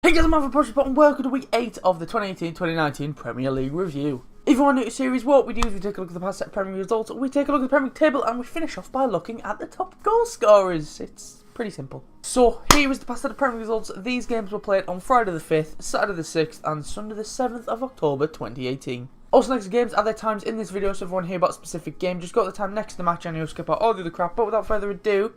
Hey guys, I'm Marvel Project and welcome to week 8 of the 2018-2019 Premier League review. If you want a new series, what we do is we take a look at the past set Premier League results, we take a look at the Premier League table, and we finish off by looking at the top goal scorers. It's pretty simple. So here is the past set of Premier League results. These games were played on Friday the 5th, Saturday the 6th, and Sunday the 7th of October 2018. Also, next to games are their times in this video, so if you want to hear about a specific game, just go to the time next to the match and you'll skip out all the other crap. But without further ado,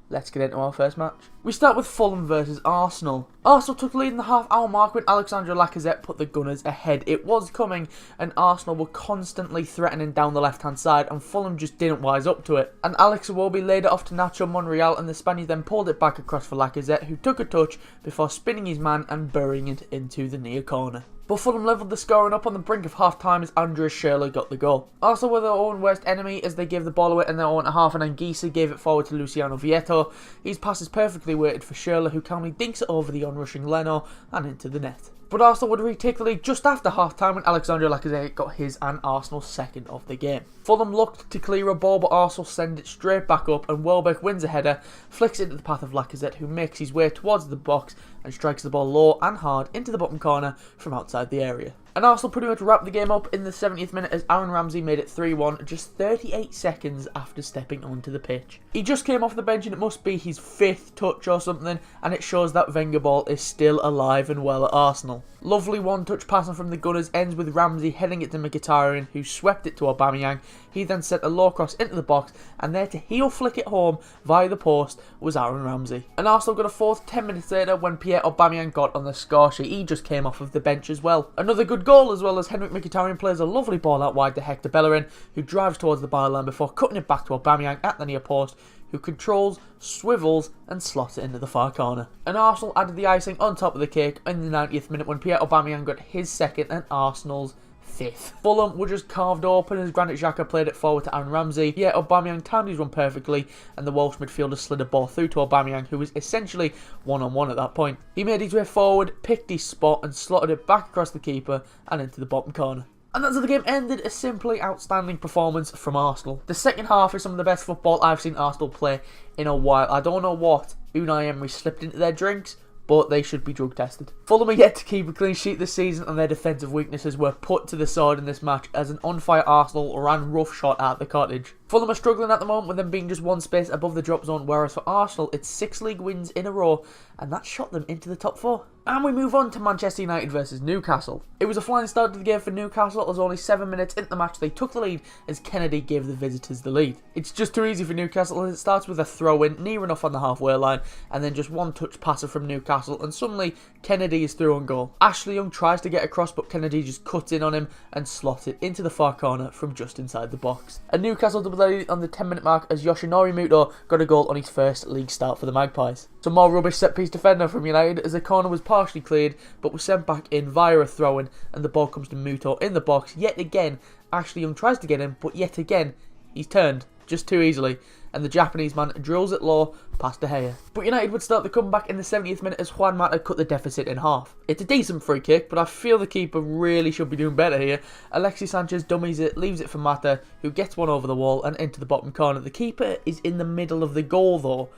let's get into our first match. We start with Fulham versus Arsenal. Arsenal took the lead in the half-hour mark when Alexandre Lacazette put the Gunners ahead. It was coming, and Arsenal were constantly threatening down the left-hand side, and Fulham just didn't wise up to it. And Alex Iwobi laid it off to Nacho Monreal, and the Spaniard then pulled it back across for Lacazette, who took a touch before spinning his man and burying it into the near corner. But Fulham levelled the scoring up on the brink of half-time as Andreas Schürrle got the goal. Arsenal were their own worst enemy as they gave the ball away in their own half, and Anguissa gave it forward to Luciano Vietto. His pass is perfectly weighted for Schürrle, who calmly dinks it over the onrushing Leno and into the net. But Arsenal would retake the lead just after half-time when Alexandre Lacazette got his and Arsenal's second of the game. Fulham looked to clear a ball, but Arsenal send it straight back up, and Welbeck wins a header, flicks it into the path of Lacazette, who makes his way towards the box and strikes the ball low and hard into the bottom corner from outside the area. And Arsenal pretty much wrapped the game up in the 70th minute as Aaron Ramsey made it 3-1 just 38 seconds after stepping onto the pitch. He just came off the bench and it must be his 5th touch or something, and it shows that Wenger ball is still alive and well at Arsenal. Lovely one-touch passing from the Gunners ends with Ramsey heading it to Mkhitaryan, who swept it to Aubameyang. He then sent a low cross into the box, and there to heel flick it home via the post was Aaron Ramsey. And Arsenal got a fourth 10 minutes later when Pierre Aubameyang got on the score sheet. He just came off of the bench as well. Another good goal as well as Henrik Mkhitaryan plays a lovely ball out wide to Hector Bellerin, who drives towards the byline before cutting it back to Aubameyang at the near post, who controls, swivels and slots it into the far corner. And Arsenal added the icing on top of the cake in the 90th minute when Pierre Aubameyang got his second and Arsenal's 5th. Fulham were just carved open as Granit Xhaka played it forward to Aaron Ramsey. Yeah, Aubameyang timed his run perfectly, and the Welsh midfielder slid a ball through to Aubameyang, who was essentially one-on-one at that point. He made his way forward, picked his spot and slotted it back across the keeper and into the bottom corner. And that's how the game ended. A simply outstanding performance from Arsenal. The second half is some of the best football I've seen Arsenal play in a while. I don't know what Unai Emery slipped into their drinks, but they should be drug tested. Fulham are yet to keep a clean sheet this season, and their defensive weaknesses were put to the sword in this match as an on-fire Arsenal ran roughshod at the Cottage. Fulham are struggling at the moment with them being just one space above the drop zone, whereas for Arsenal it's 6 league wins in a row, and that shot them into the top 4. And we move on to Manchester United versus Newcastle. It was a flying start to the game for Newcastle as only 7 minutes into the match they took the lead as Kennedy gave the visitors the lead. It's just too easy for Newcastle as it starts with a throw-in near enough on the halfway line and then just one touch passer from Newcastle, and suddenly Kennedy is through on goal. Ashley Young tries to get across, but Kennedy just cuts in on him and slots it into the far corner from just inside the box. And Newcastle doubled on the 10-minute mark as Yoshinori Muto got a goal on his first league start for the Magpies. Some more rubbish set-piece defender from United as the corner was partially cleared but was sent back in via a throw-in, and the ball comes to Muto in the box. Yet again, Ashley Young tries to get him, but yet again, he's turned just too easily, and the Japanese man drills it low past De Gea. But United would start the comeback in the 70th minute as Juan Mata cut the deficit in half. It's a decent free kick, but I feel the keeper really should be doing better here. Alexis Sanchez dummies it, leaves it for Mata, who gets one over the wall and into the bottom corner. The keeper is in the middle of the goal though.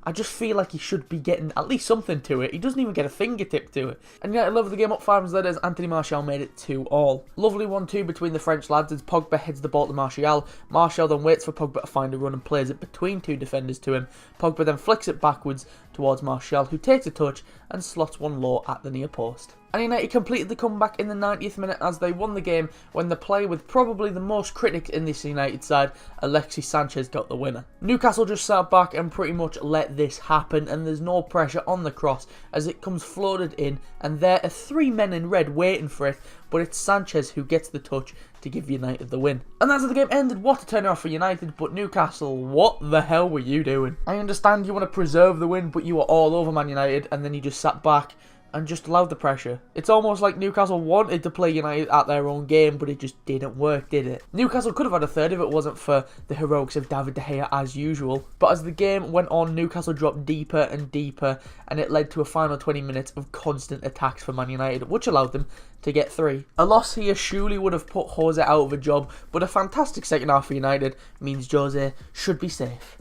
I just feel like he should be getting at least something to it. He doesn't even get a fingertip to it. And United leveled the game up 5 minutes later as Anthony Martial made it 2-2. Lovely 1-2 between the French lads as Pogba heads the ball to Martial. Martial then waits for Pogba to find a run and plays it between 2 defenders to him. Pogba then flicks it backwards towards Martial, who takes a touch and slots one low at the near post. And United completed the comeback in the 90th minute as they won the game when the player with probably the most critics in this United side, Alexis Sanchez, got the winner. Newcastle just sat back and pretty much let this happen, and there's no pressure on the cross as it comes floated in, and there are 3 men in red waiting for it, but it's Sanchez who gets the touch to give United the win. And that's how the game ended. What a turnaround for United, but Newcastle, what the hell were you doing? I understand you want to preserve the win, but you were all over Man United and then you just sat back and just allowed the pressure. It's almost like Newcastle wanted to play United at their own game, but it just didn't work, did it? Newcastle could have had a third if it wasn't for the heroics of David De Gea as usual. But as the game went on, Newcastle dropped deeper and deeper, and it led to a final 20 minutes of constant attacks for Man United, which allowed them to get 3. A loss here surely would have put Jose out of a job, but a fantastic second half for United means Jose should be safe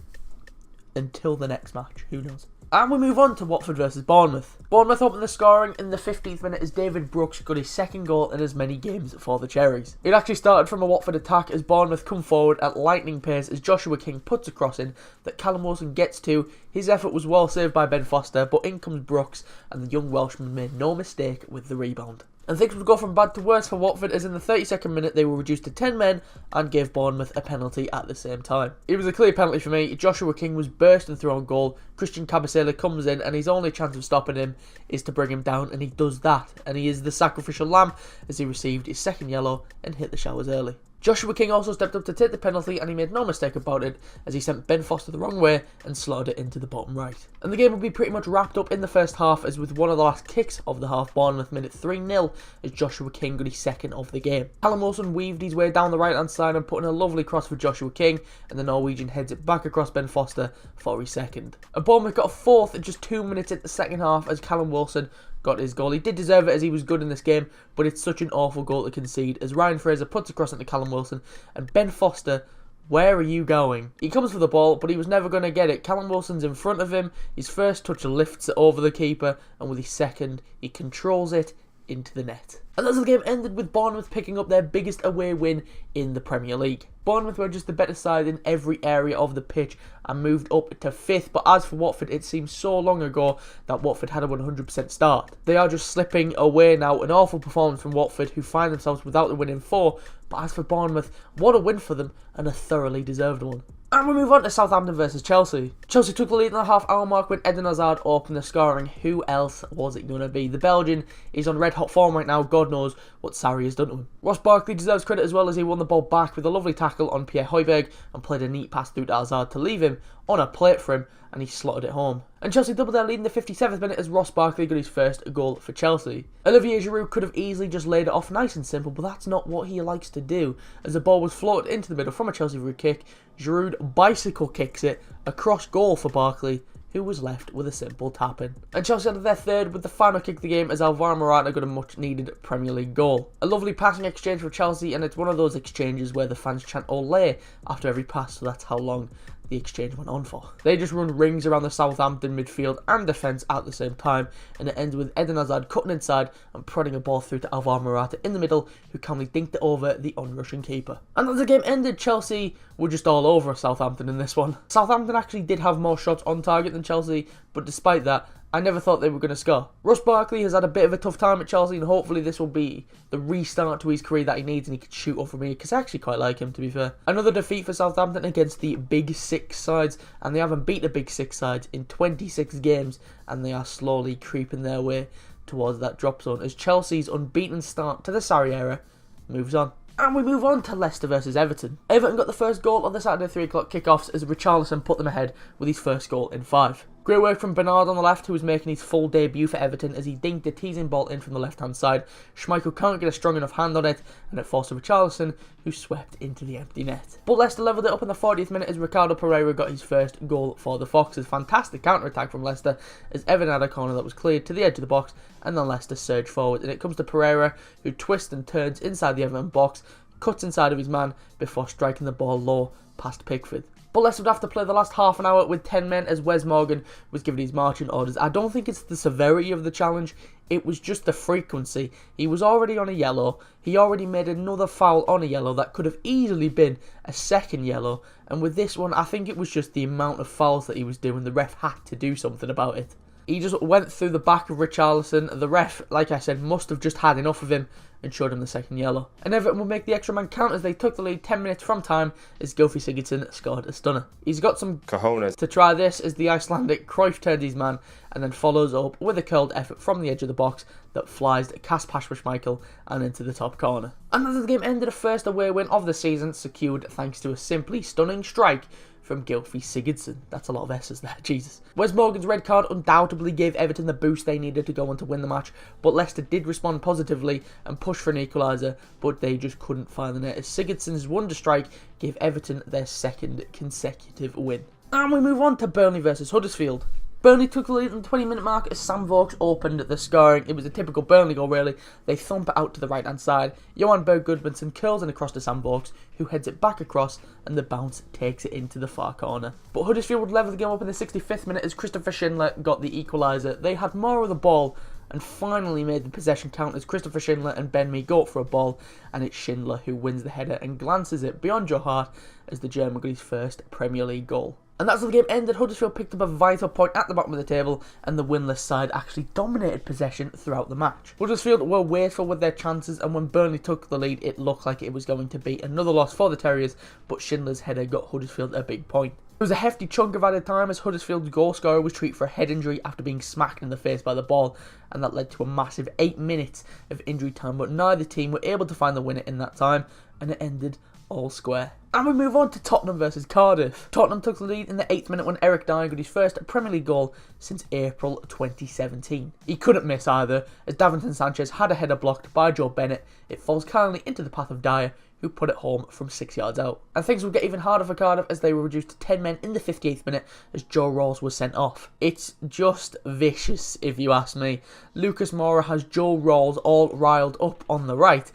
until the next match. Who knows? And we move on to Watford versus Bournemouth. Bournemouth opened the scoring in the 15th minute as David Brooks got his second goal in as many games for the Cherries. It actually started from a Watford attack as Bournemouth come forward at lightning pace as Joshua King puts a cross in that Callum Wilson gets to. His effort was well saved by Ben Foster, but in comes Brooks and the young Welshman made no mistake with the rebound. And things would go from bad to worse for Watford as in the 32nd minute they were reduced to 10 men and gave Bournemouth a penalty at the same time. It was a clear penalty for me. Joshua King was bursting through on goal. Christian Cabasele comes in and his only chance of stopping him is to bring him down, and he does that. And he is the sacrificial lamb as he received his second yellow and hit the showers early. Joshua King also stepped up to take the penalty and he made no mistake about it as he sent Ben Foster the wrong way and slotted it into the bottom right. And the game would be pretty much wrapped up in the first half as with one of the last kicks of the half, Bournemouth made it 3-0 as Joshua King got his second of the game. Callum Wilson weaved his way down the right hand side and put in a lovely cross for Joshua King, and the Norwegian heads it back across Ben Foster for his second. And Bournemouth got a fourth at just 2 minutes in the second half as Callum Wilson got his goal. He did deserve it as he was good in this game, but it's such an awful goal to concede as Ryan Fraser puts across into Callum Wilson and Ben Foster, where are you going? He comes for the ball, but he was never going to get it. Callum Wilson's in front of him, his first touch lifts it over the keeper, and with his second, he controls it into the net. And that's how the game ended with Bournemouth picking up their biggest away win in the Premier League. Bournemouth were just the better side in every area of the pitch and moved up to 5th, but as for Watford, it seems so long ago that Watford had a 100% start. They are just slipping away now. An awful performance from Watford, who find themselves without the win in 4, but as for Bournemouth, what a win for them and a thoroughly deserved one. And we move on to Southampton versus Chelsea. Chelsea took the lead in the half-hour mark when Eden Hazard opened the scoring. Who else was it going to be? The Belgian is on red-hot form right now. God knows what Sarri has done to him. Ross Barkley deserves credit as well as he won the ball back with a lovely tackle on Pierre Højbjerg and played a neat pass through to Hazard to leave him on a plate for him, and he slotted it home. And Chelsea doubled their lead in the 57th minute as Ross Barkley got his first goal for Chelsea. Olivier Giroud could have easily just laid it off nice and simple, but that's not what he likes to do. As the ball was floated into the middle from a Chelsea free kick, Giroud bicycle kicks it across goal for Barkley, who was left with a simple tap-in. And Chelsea had their third with the final kick of the game as Alvaro Morata got a much-needed Premier League goal. A lovely passing exchange for Chelsea, and it's one of those exchanges where the fans chant "Olé" after every pass, so that's how long the exchange went on for. They just run rings around the Southampton midfield and defence at the same time, and it ends with Eden Hazard cutting inside and prodding a ball through to Alvaro Morata in the middle, who calmly dinked it over the on-rushing keeper. And as the game ended, Chelsea were just all over Southampton in this one. Southampton actually did have more shots on target than Chelsea, but despite that, I never thought they were going to score. Ross Barkley has had a bit of a tough time at Chelsea, and hopefully this will be the restart to his career that he needs and he can shoot up for me, because I actually quite like him, to be fair. Another defeat for Southampton against the Big Six sides, and they haven't beat the Big Six sides in 26 games, and they are slowly creeping their way towards that drop zone as Chelsea's unbeaten start to the Sarri era moves on. And we move on to Leicester versus Everton. Everton got the first goal of the Saturday 3 o'clock kickoffs as Richarlison put them ahead with his first goal in 5. Great work from Bernard on the left, who was making his full debut for Everton as he dinked a teasing ball in from the left-hand side. Schmeichel can't get a strong enough hand on it, and it forced Richarlison, who swept into the empty net. But Leicester levelled it up in the 40th minute as Ricardo Pereira got his first goal for the Foxes. Fantastic counter-attack from Leicester as Everton had a corner that was cleared to the edge of the box, and then Leicester surged forward. And it comes to Pereira, who twists and turns inside the Everton box, cuts inside of his man before striking the ball low past Pickford. But Leicester would have to play the last half an hour with 10 men as Wes Morgan was given his marching orders. I don't think it's the severity of the challenge, it was just the frequency. He was already on a yellow, he already made another foul on a yellow that could have easily been a second yellow, and with this one I think it was just the amount of fouls that he was doing. The ref had to do something about it. He just went through the back of Richarlison. The ref, like I said, must have just had enough of him and showed him the second yellow. And Everton would make the extra man count as they took the lead 10 minutes from time as Gylfi Sigurdsson scored a stunner. He's got some cojones to try this as the Icelandic Cruyff turned his man and then follows up with a curled effort from the edge of the box that flies to Kasper Schmeichel and into the top corner. And as the game ended, a first away win of the season secured thanks to a simply stunning strike from Gylfi Sigurdsson. That's a lot of S's there, Jesus. Wes Morgan's red card undoubtedly gave Everton the boost they needed to go on to win the match, but Leicester did respond positively and push for an equaliser, but they just couldn't find the net as Sigurdsson's wonder strike gave Everton their second consecutive win. And we move on to Burnley versus Huddersfield. Burnley took the lead in the 20-minute mark as Sam Vokes opened the scoring. It was a typical Burnley goal, really. They thump it out to the right-hand side. Johan Berg Gudmundsson curls it across to Sam Vokes, who heads it back across, and the bounce takes it into the far corner. But Huddersfield would level the game up in the 65th minute as Christopher Schindler got the equaliser. They had more of the ball and finally made the possession count as Christopher Schindler and Ben Mee go up for a ball, and it's Schindler who wins the header and glances it beyond Joe Hart as the German got his first Premier League goal. And that's how the game ended. Huddersfield picked up a vital point at the bottom of the table, and the winless side actually dominated possession throughout the match. Huddersfield were wasteful with their chances, and when Burnley took the lead, it looked like it was going to be another loss for the Terriers, but Schindler's header got Huddersfield a big point. It was a hefty chunk of added time as Huddersfield's goal scorer was treated for a head injury after being smacked in the face by the ball, and that led to a massive 8 minutes of injury time, but neither team were able to find the winner in that time, and it ended all square. And we move on to Tottenham versus Cardiff. Tottenham took the lead in the 8th minute when Eric Dyer got his first Premier League goal since April 2017. He couldn't miss either, as Davinson Sanchez had a header blocked by Joe Bennett. It falls kindly into the path of Dyer, who put it home from 6 yards out. And things would get even harder for Cardiff as they were reduced to 10 men in the 58th minute as Joe Rawls was sent off. It's just vicious, if you ask me. Lucas Moura has Joe Rawls all riled up on the right.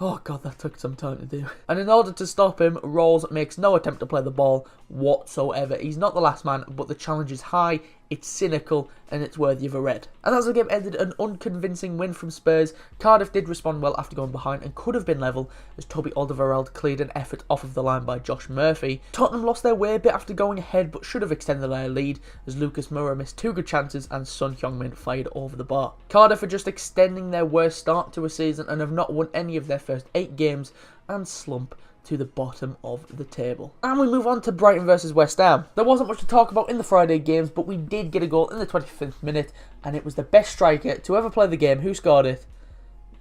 Oh god, that took some time to do. And in order to stop him, Rawls makes no attempt to play the ball whatsoever. He's not the last man, but the challenge is high, it's cynical, and it's worthy of a red. And as the game ended, an unconvincing win from Spurs. Cardiff did respond well after going behind and could have been level as Toby Alderweireld cleared an effort off of the line by Josh Murphy. Tottenham lost their way a bit after going ahead, but should have extended their lead as Lucas Moura missed 2 good chances and Son Heung-min fired over the bar. Cardiff are just extending their worst start to a season and have not won any of their first 8 games and slump to the bottom of the table. And we move on to Brighton versus West Ham. There wasn't much to talk about in the Friday games, but we did get a goal in the 25th minute, and it was the best striker to ever play the game. Who scored it?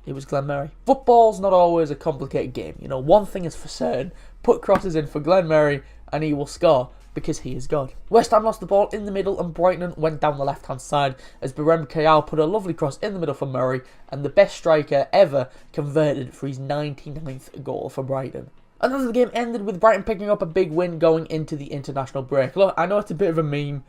It was Glenn Murray. Football's not always a complicated game. You know, one thing is for certain. Put crosses in for Glenn Murray and he will score, because he is God. West Ham lost the ball in the middle and Brighton went down the left-hand side as Berem Kayal put a lovely cross in the middle for Murray, and the best striker ever converted for his 99th goal for Brighton. And as the game ended with Brighton picking up a big win going into the international break. Look, I know it's a bit of a meme,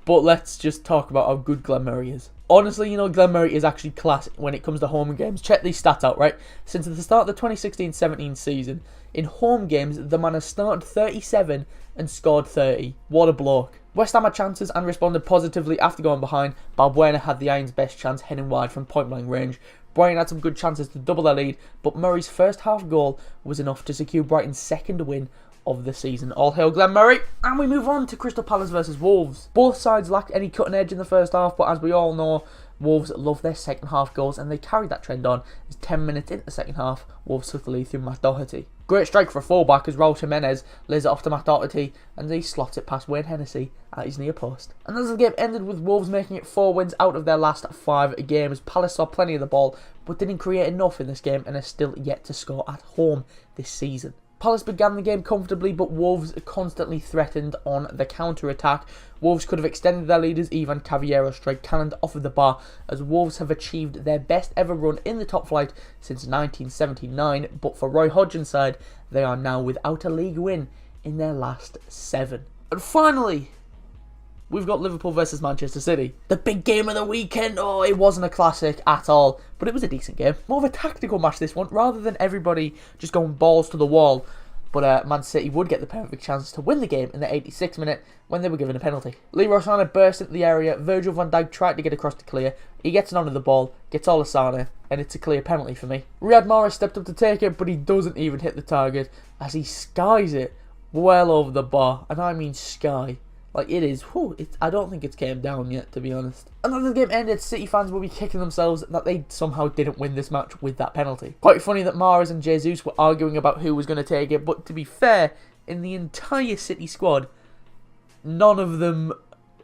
but let's just talk about how good Glenn Murray is. Honestly, you know, Glenn Murray is actually class when it comes to home games. Check these stats out, right? Since the start of the 2016-17 season, in home games, the man has started 37 and scored 30. What a bloke. West Ham had chances and responded positively after going behind. Balbuena had the Irons' best chance heading wide from point-blank range. Brighton had some good chances to double their lead, but Murray's first half goal was enough to secure Brighton's second win of the season. All hail Glenn Murray. And we move on to Crystal Palace versus Wolves. Both sides lacked any cutting edge in the first half, but as we all know, Wolves love their second half goals and they carried that trend on as 10 minutes into the second half, Wolves took the lead through Matt Doherty. Great strike for a fullback as Raul Jimenez lays it off to Matt Doherty and he slots it past Wayne Hennessy at his near post. And as the game ended with Wolves making it 4 wins out of their last 5 games, Palace saw plenty of the ball but didn't create enough in this game and are still yet to score at home this season. Palace began the game comfortably, but Wolves constantly threatened on the counter-attack. Wolves could have extended their lead as Ivan Cavallero strike cannoned off of the bar, as Wolves have achieved their best ever run in the top flight since 1979, but for Roy Hodgson's side, they are now without a league win in their last 7. And finally, we've got Liverpool versus Manchester City. The big game of the weekend. Oh, it wasn't a classic at all, but it was a decent game. More of a tactical match this one, rather than everybody just going balls to the wall. But Man City would get the perfect chance to win the game in the 86th minute when they were given a penalty. Leroy Sané burst into the area. Virgil van Dijk tried to get across to clear. He gets it onto the ball, gets all of Sané, and it's a clear penalty for me. Riyad Mahrez stepped up to take it, but he doesn't even hit the target as he skies it well over the bar. And I mean sky. Like, it is, I don't think it's came down yet, to be honest. And as the game ended, City fans will be kicking themselves that they somehow didn't win this match with that penalty. Quite funny that Mahrez and Jesus were arguing about who was going to take it, but to be fair, in the entire City squad, none of them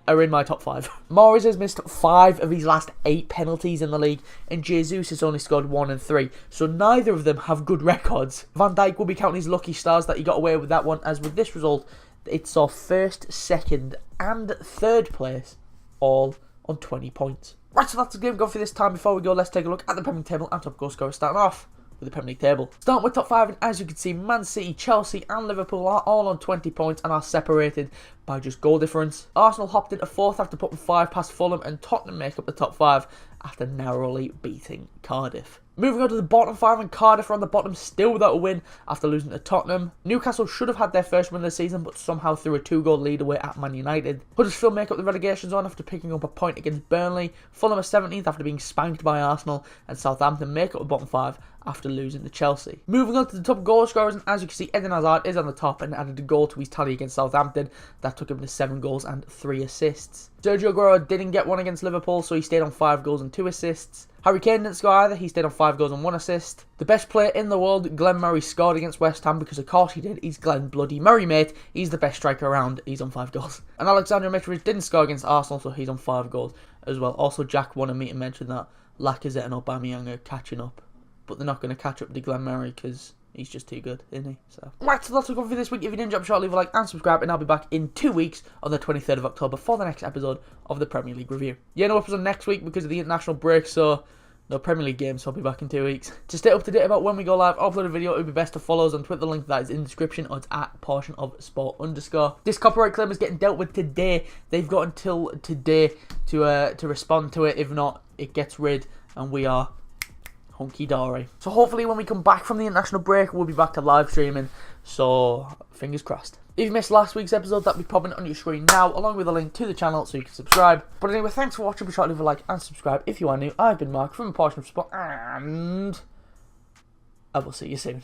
are in my top 5. Mahrez has missed 5 of his last 8 penalties in the league, and Jesus has only scored 1 and 3, so neither of them have good records. Van Dijk will be counting his lucky stars that he got away with that one, as with this result, it saw 1st, 2nd and 3rd place all on 20 points. Right, so that's the game gone for this time. Before we go, let's take a look at the Premier League table and top goal scorers, starting off with the Premier League table. Starting with top 5, and as you can see, Man City, Chelsea and Liverpool are all on 20 points and are separated by just goal difference. Arsenal hopped into 4th after putting 5 past Fulham, and Tottenham make up the top 5 after narrowly beating Cardiff. Moving on to the bottom 5, and Cardiff are on the bottom still without a win after losing to Tottenham. Newcastle should have had their first win of the season, but somehow threw a 2-goal lead away at Man United. Huddersfield make up the relegation zone after picking up a point against Burnley. Fulham are 17th after being spanked by Arsenal, and Southampton make up the bottom 5 after losing to Chelsea. Moving on to the top goal scorers, and as you can see, Eden Hazard is on the top and added a goal to his tally against Southampton. That took him to 7 goals and 3 assists. Sergio Aguero didn't get one against Liverpool, so he stayed on 5 goals and 2 assists. Harry Kane didn't score either, he stayed on 5 goals and 1 assist. The best player in the world, Glenn Murray, scored against West Ham because of course he did. He's Glenn Bloody Murray, mate. He's the best striker around, he's on 5 goals. And Alexander Mitrovic didn't score against Arsenal, so he's on 5 goals as well. Also, Jack wanted me to mention that Lacazette and Aubameyang are catching up, but they're not going to catch up to Glenn Murray because he's just too good, isn't he? So, right, so that's all for this week. If you didn't, drop a shot, leave a like and subscribe, and I'll be back in 2 weeks on the 23rd of October for the next episode of the Premier League review. Yeah, no episode next week because of the international break, so no Premier League games, so I'll be back in 2 weeks. To stay up to date about when we go live, upload a video, it would be best to follow us on Twitter. The link to that is in the description, or it's at portionofsport_. This copyright claim is getting dealt with today. They've got until today to respond to it. If not, it gets rid, and we are hunky-dory. So hopefully when we come back from the international break, we'll be back to live streaming, so fingers crossed. If you missed last week's episode, that'll be popping on your screen now, along with a link to the channel so you can subscribe. But anyway, thanks for watching. Be sure to leave a like and subscribe if you are new. I've been Mark from A Portion of Sport, and I will see you soon.